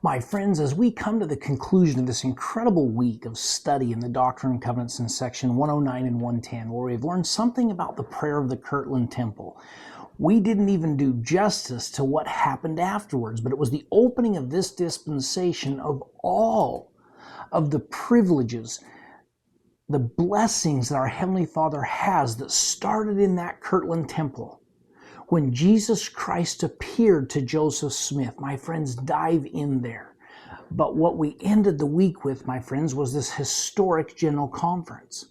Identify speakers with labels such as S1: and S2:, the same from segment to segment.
S1: My friends, as we come to the conclusion of this incredible week of study in the Doctrine and Covenants in section 109 and 110, where we've learned something about the prayer of the Kirtland Temple, we didn't even do justice to what happened afterwards, but it was the opening of this dispensation of all of the privileges, the blessings that our Heavenly Father has that started in that Kirtland Temple. When Jesus Christ appeared to Joseph Smith, my friends, dive in there. But what we ended the week with, my friends, was this historic General Conference.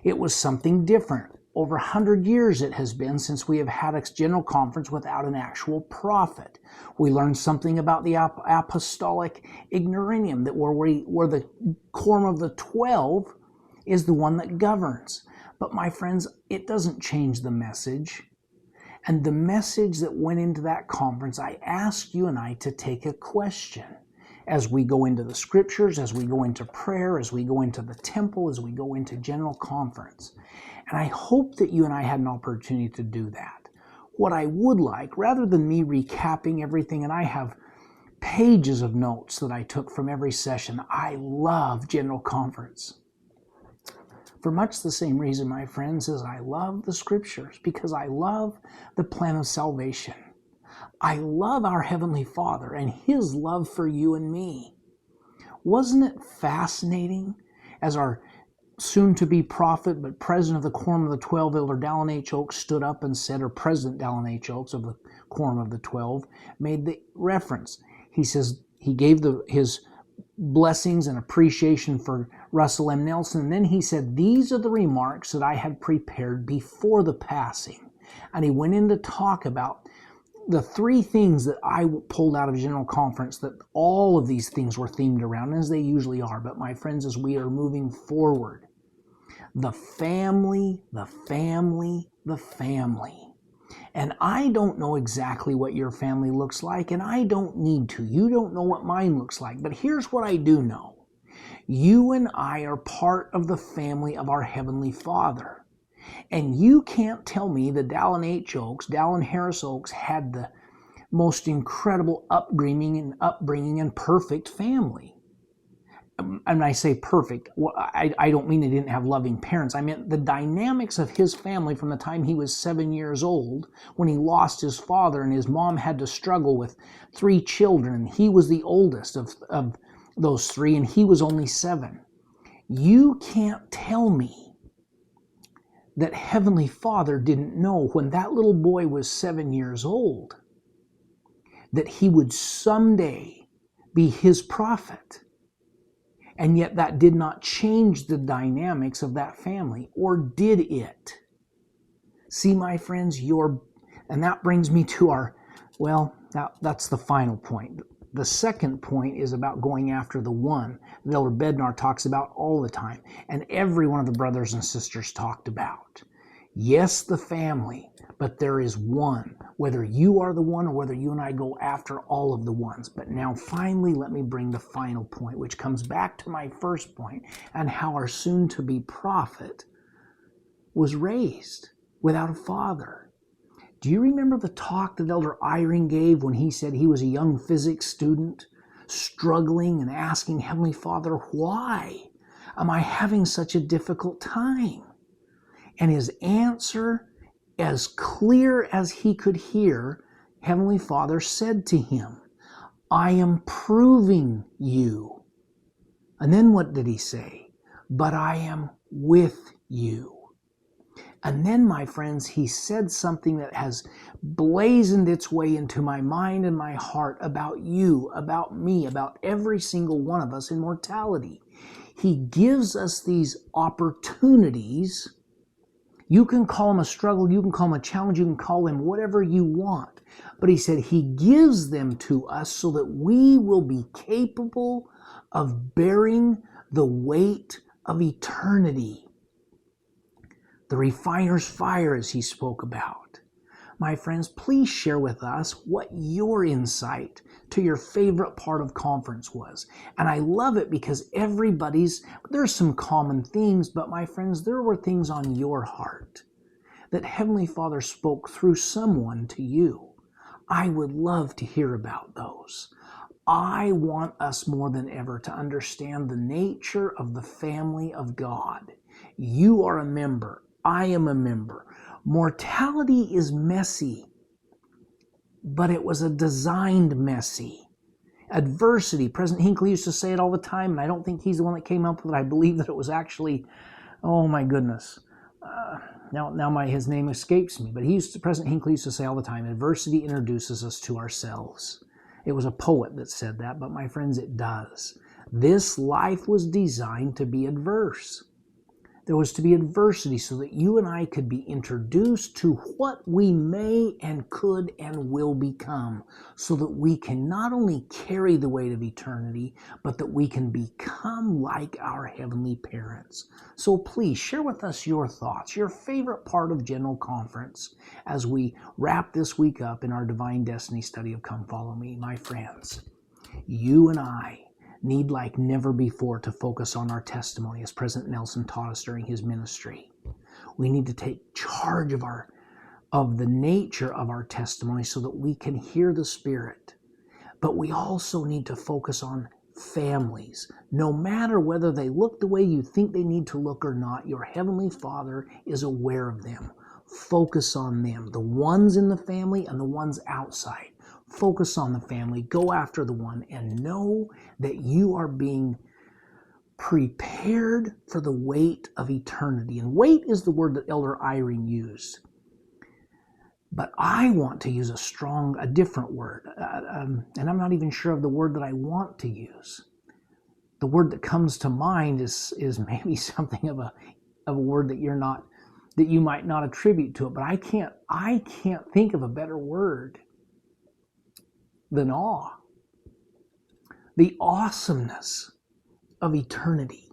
S1: It was something different. Over 100 years it has been since we have had a General Conference without an actual prophet. We learned something about the apostolic ignoranium, that where the quorum of the 12 is the one that governs. But my friends, it doesn't change the message. And the message that went into that conference, I ask you and I to take a question as we go into the scriptures, as we go into prayer, as we go into the temple, as we go into General Conference. And I hope that you and I had an opportunity to do that. What I would like, rather than me recapping everything, and I have pages of notes that I took from every session, I love General Conference. For much the same reason, my friends, as I love the scriptures, because I love the plan of salvation. I love our Heavenly Father and His love for you and me. Wasn't it fascinating as our soon-to-be prophet, but president of the Quorum of the 12, Elder Dallin H. Oaks, stood up and said, or President Dallin H. Oaks of the Quorum of the 12, made the reference. He says, he gave his blessings and appreciation for Russell M. Nelson. And then he said, these are the remarks that I had prepared before the passing. And he went in to talk about the three things that I pulled out of General Conference, that all of these things were themed around, as they usually are. But my friends, as we are moving forward, the family, the family, the family. And I don't know exactly what your family looks like, and I don't need to. You don't know what mine looks like. But here's what I do know. You and I are part of the family of our Heavenly Father. And you can't tell me that Dallin H. Oaks, Dallin Harris Oaks had the most incredible upbringing and perfect family. And I say perfect, I don't mean they didn't have loving parents. I meant the dynamics of his family from the time he was 7 years old, when he lost his father and his mom had to struggle with 3 children. He was the oldest of those 3, and he was only 7. You can't tell me that Heavenly Father didn't know when that little boy was 7 years old that he would someday be his prophet. And yet that did not change the dynamics of that family, or did it? See, my friends, and that brings me to that's the final point. The second point is about going after the one that Elder Bednar talks about all the time, and every one of the brothers and sisters talked about. Yes, the family, but there is one, whether you are the one or whether you and I go after all of the ones. But now finally, let me bring the final point, which comes back to my first point, and how our soon-to-be prophet was raised without a father. Do you remember the talk that Elder Eyring gave when he said he was a young physics student, struggling and asking Heavenly Father, why am I having such a difficult time? And his answer, as clear as he could hear, Heavenly Father said to him, I am proving you. And then what did he say? But I am with you. And then, my friends, he said something that has blazoned its way into my mind and my heart about you, about me, about every single one of us in mortality. He gives us these opportunities. You can call them a struggle, you can call them a challenge, you can call them whatever you want. But he said he gives them to us so that we will be capable of bearing the weight of eternity. The refiner's fire, as he spoke about. My friends, please share with us what your insight to your favorite part of conference was. And I love it because there's some common themes, but my friends, there were things on your heart that Heavenly Father spoke through someone to you. I would love to hear about those. I want us more than ever to understand the nature of the family of God. You are a member. I am a member. Mortality is messy, but it was a designed messy. Adversity, President Hinckley used to say it all the time, and I don't think he's the one that came up with it. I believe that it was actually, oh my goodness. His name escapes me, but President Hinckley used to say all the time, adversity introduces us to ourselves. It was a poet that said that, but my friends, it does. This life was designed to be adverse. There was to be adversity so that you and I could be introduced to what we may and could and will become, so that we can not only carry the weight of eternity, but that we can become like our heavenly parents. So please share with us your thoughts, your favorite part of General Conference as we wrap this week up in our Divine Destiny study of Come Follow Me. My friends, you and I need like never before to focus on our testimony, as President Nelson taught us during his ministry. We need to take charge of the nature of our testimony so that we can hear the Spirit. But we also need to focus on families. No matter whether they look the way you think they need to look or not, your Heavenly Father is aware of them. Focus on them, the ones in the family and the ones outside. Focus on the family, go after the one, and know that you are being prepared for the weight of eternity. And weight is the word that Elder Eyring used. But I want to use a different word. And I'm not even sure of the word that I want to use. The word that comes to mind is maybe something of a word that you might not attribute to it. But I can't think of a better word than awe. The awesomeness of eternity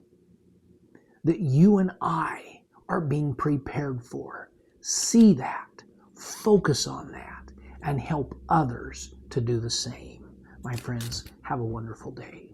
S1: that you and I are being prepared for. See that, focus on that, and help others to do the same. My friends, have a wonderful day.